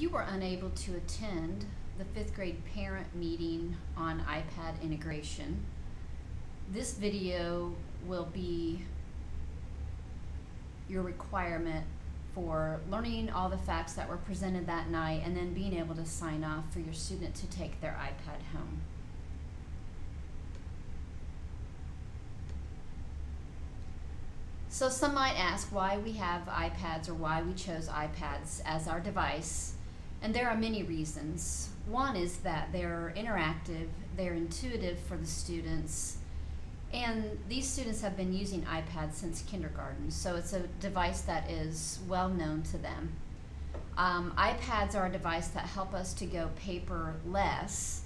If you were unable to attend the 5th grade parent meeting on iPad integration, this video will be your requirement for learning all the facts that were presented that night and then being able to sign off for your student to take their iPad home. So some might ask why we have iPads or why we chose iPads as our device, and there are many reasons. One is that they're interactive, they're intuitive for the students, and these students have been using iPads since kindergarten, so it's a device that is well known to them. iPads are a device that help us to go paperless.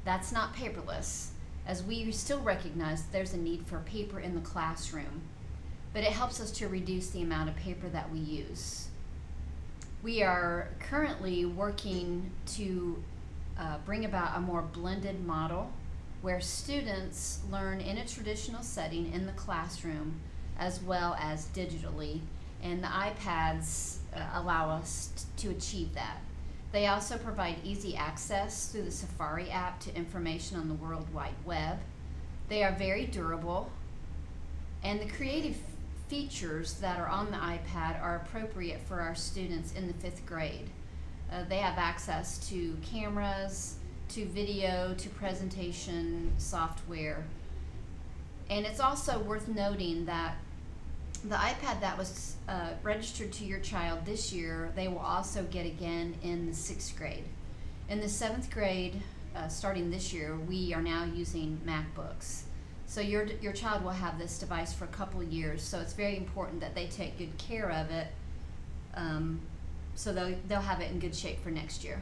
That's not paperless, as we still recognize that there's a need for paper in the classroom, but it helps us to reduce the amount of paper that we use. We are currently working to bring about a more blended model where students learn in a traditional setting in the classroom as well as digitally, and the iPads allow us to achieve that. They also provide easy access through the Safari app to information on the World Wide Web. They are very durable, and the creative features that are on the iPad are appropriate for our students in the 5th grade. They have access to cameras, to video, to presentation software. And it's also worth noting that the iPad that was registered to your child this year, they will also get again in the 6th grade. In the 7th grade, starting this year, we are now using MacBooks. So your child will have this device for a couple of years, so it's very important that they take good care of it, so they'll have it in good shape for next year.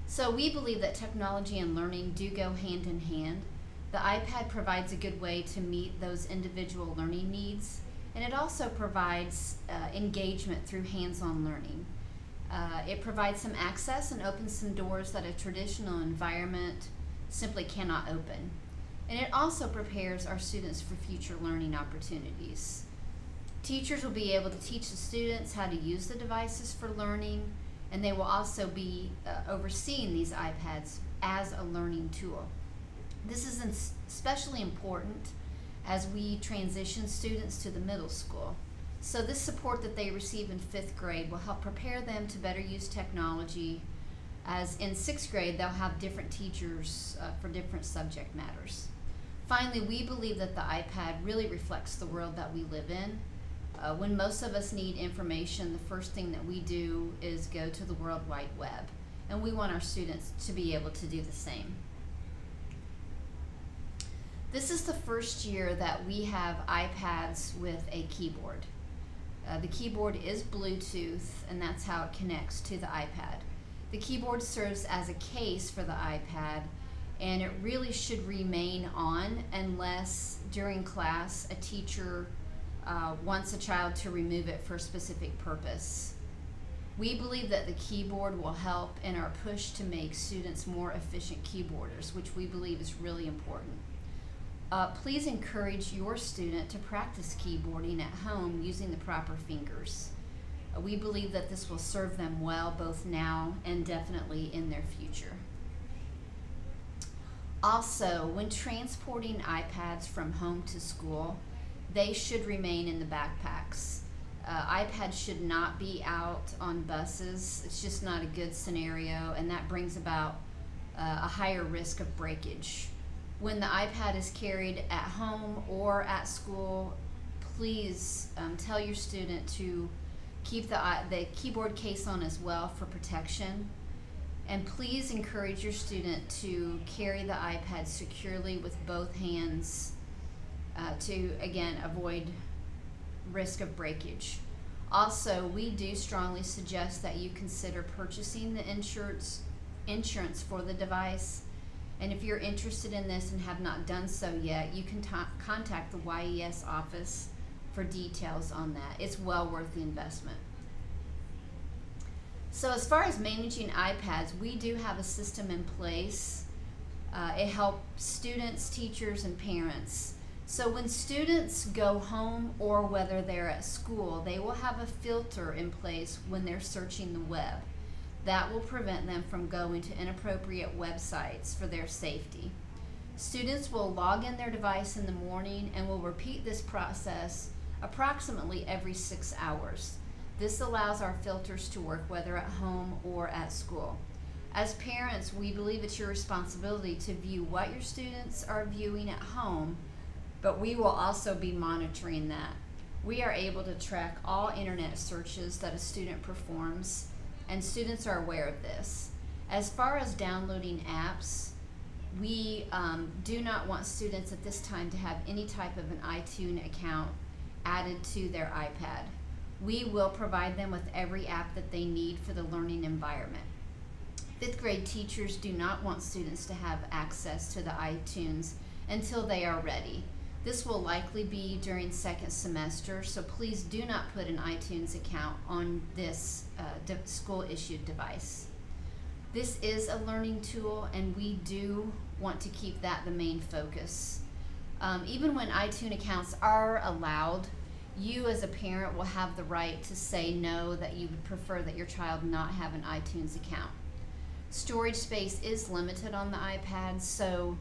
So we believe that technology and learning do go hand in hand. The iPad provides a good way to meet those individual learning needs, and it also provides engagement through hands-on learning. It provides some access and opens some doors that a traditional environment simply cannot open. And it also prepares our students for future learning opportunities. Teachers will be able to teach the students how to use the devices for learning, and they will also be overseeing these iPads as a learning tool. This is especially important as we transition students to the middle school. So this support that they receive in 5th grade will help prepare them to better use technology, as in 6th grade they'll have different teachers for different subject matters. Finally, we believe that the iPad really reflects the world that we live in. When most of us need information, the first thing that we do is go to the World Wide Web, and we want our students to be able to do the same. This is the first year that we have iPads with a keyboard. The keyboard is Bluetooth, and that's how it connects to the iPad. The keyboard serves as a case for the iPad, and it really should remain on unless during class a teacher wants a child to remove it for a specific purpose. We believe that the keyboard will help in our push to make students more efficient keyboarders, which we believe is really important. Please encourage your student to practice keyboarding at home using the proper fingers. We believe that this will serve them well both now and definitely in their future. Also, when transporting iPads from home to school, they should remain in the backpacks. iPads should not be out on buses. It's just not a good scenario, and that brings about a higher risk of breakage. When the iPad is carried at home or at school, please tell your student to keep the keyboard case on as well for protection. And please encourage your student to carry the iPad securely with both hands to, again, avoid risk of breakage. Also, we do strongly suggest that you consider purchasing the insurance for the device. And if you're interested in this and have not done so yet, you can contact the YES office for details on that. It's well worth the investment. So as far as managing iPads, we do have a system in place. It helps students, teachers, and parents So when students go home or whether they're at school, they will have a filter in place when they're searching the web. That will prevent them from going to inappropriate websites for their safety. Students will log in their device in the morning and will repeat this process approximately every 6 hours. This allows our filters to work whether at home or at school. As parents, we believe it's your responsibility to view what your students are viewing at home, but we will also be monitoring that. We are able to track all internet searches that a student performs, and students are aware of this. As far as downloading apps, we do not want students at this time to have any type of an iTunes account added to their iPad. We will provide them with every app that they need for the learning environment. 5th grade teachers do not want students to have access to the iTunes until they are ready. This will likely be during 2nd semester, so please do not put an iTunes account on this school-issued device. This is a learning tool, and we do want to keep that the main focus. Even when iTunes accounts are allowed, you as a parent will have the right to say no, that you would prefer that your child not have an iTunes account. Storage space is limited on the iPad, so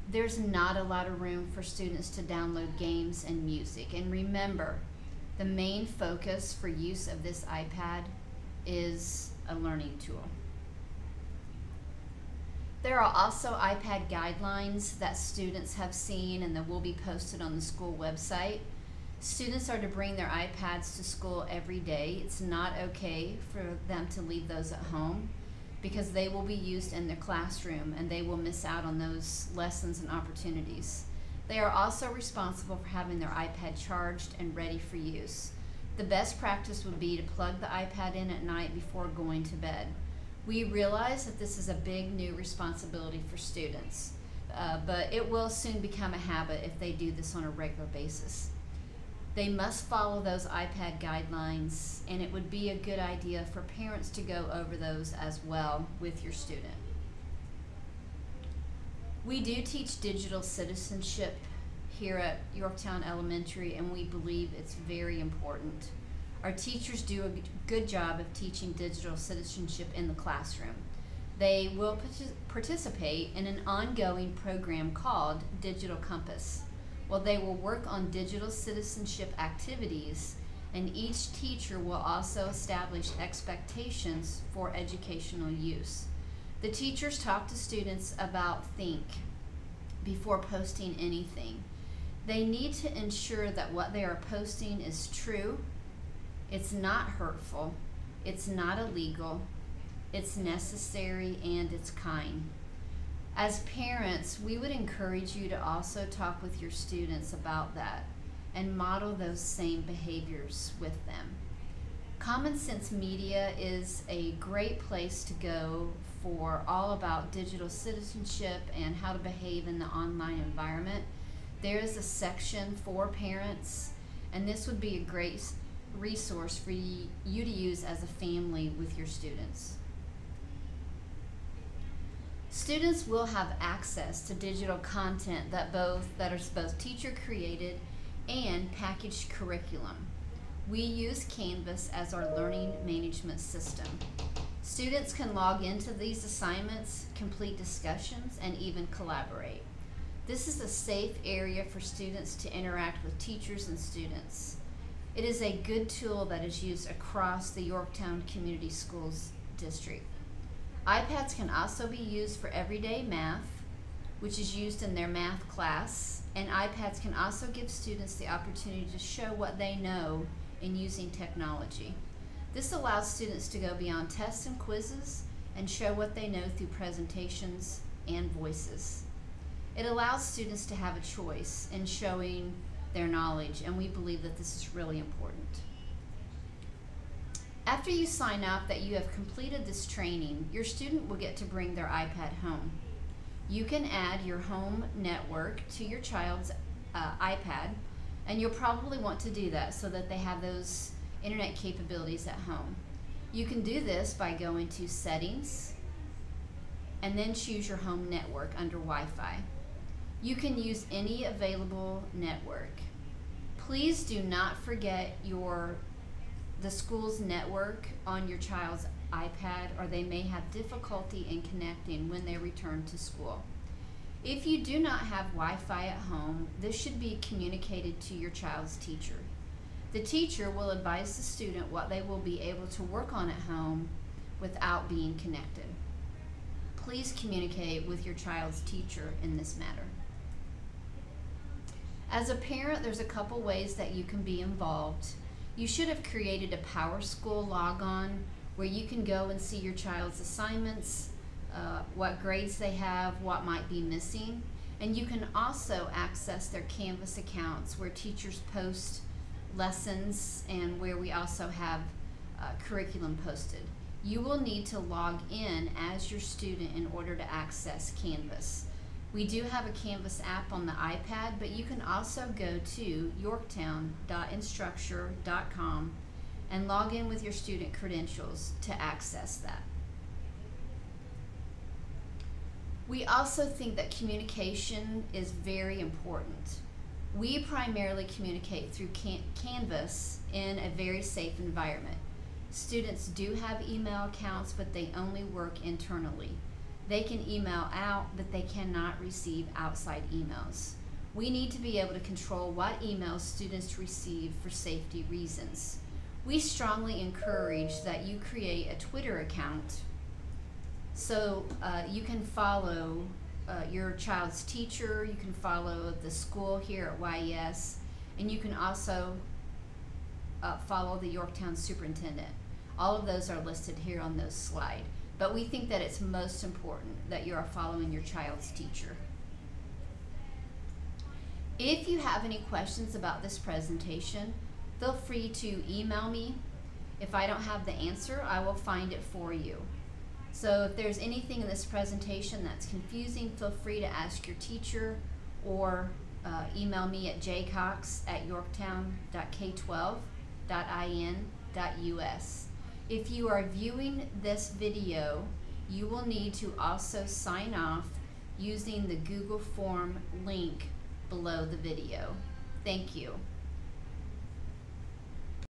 there's not a lot of room for students to download games and music. And remember, the main focus for use of this iPad is a learning tool. There are also iPad guidelines that students have seen and that will be posted on the school website. Students are to bring their iPads to school every day. It's not okay for them to leave those at home, because they will be used in their classroom and they will miss out on those lessons and opportunities. They are also responsible for having their iPad charged and ready for use. The best practice would be to plug the iPad in at night before going to bed. We realize that this is a big new responsibility for students, but it will soon become a habit if they do this on a regular basis. They must follow those iPad guidelines, and it would be a good idea for parents to go over those as well with your student. We do teach digital citizenship here at Yorktown Elementary, and we believe it's very important. Our teachers do a good job of teaching digital citizenship in the classroom. They will participate in an ongoing program called Digital Compass. Well, they will work on digital citizenship activities, and each teacher will also establish expectations for educational use. The teachers talk to students about think before posting anything. They need to ensure that what they are posting is true, it's not hurtful, it's not illegal, it's necessary, and it's kind. As parents, we would encourage you to also talk with your students about that and model those same behaviors with them. Common Sense Media is a great place to go for all about digital citizenship and how to behave in the online environment. There is a section for parents, and this would be a great resource for you to use as a family with your students. Students will have access to digital content that is both teacher created and packaged curriculum. We use Canvas as our learning management system. Students can log into these assignments, complete discussions, and even collaborate. This is a safe area for students to interact with teachers and students. It is a good tool that is used across the Yorktown Community Schools district. iPads can also be used for everyday math, which is used in their math class, and iPads can also give students the opportunity to show what they know in using technology. This allows students to go beyond tests and quizzes and show what they know through presentations and voices. It allows students to have a choice in showing their knowledge, and we believe that this is really important. After you sign up that you have completed this training, your student will get to bring their iPad home. You can add your home network to your child's iPad, and you'll probably want to do that so that they have those internet capabilities at home. You can do this by going to Settings and then choose your home network under Wi-Fi. You can use any available network. Please do not forget the school's network on your child's iPad, or they may have difficulty in connecting when they return to school. If you do not have Wi-Fi at home, this should be communicated to your child's teacher. The teacher will advise the student what they will be able to work on at home without being connected. Please communicate with your child's teacher in this matter. As a parent, there's a couple ways that you can be involved. You should have created a PowerSchool logon where you can go and see your child's assignments, what grades they have, what might be missing. And you can also access their Canvas accounts where teachers post lessons and where we also have curriculum posted. You will need to log in as your student in order to access Canvas. We do have a Canvas app on the iPad, but you can also go to yorktown.instructure.com and log in with your student credentials to access that. We also think that communication is very important. We primarily communicate through Canvas in a very safe environment. Students do have email accounts, but they only work internally. They can email out, but they cannot receive outside emails. We need to be able to control what emails students receive for safety reasons. We strongly encourage that you create a Twitter account so you can follow your child's teacher, you can follow the school here at YES, and you can also follow the Yorktown superintendent. All of those are listed here on this slide. But we think that it's most important that you are following your child's teacher. If you have any questions about this presentation, feel free to email me. If I don't have the answer, I will find it for you. So if there's anything in this presentation that's confusing, feel free to ask your teacher or email me at jcox@yorktown.k12.in.us. If you are viewing this video, you will need to also sign off using the Google form link below the video. Thank you.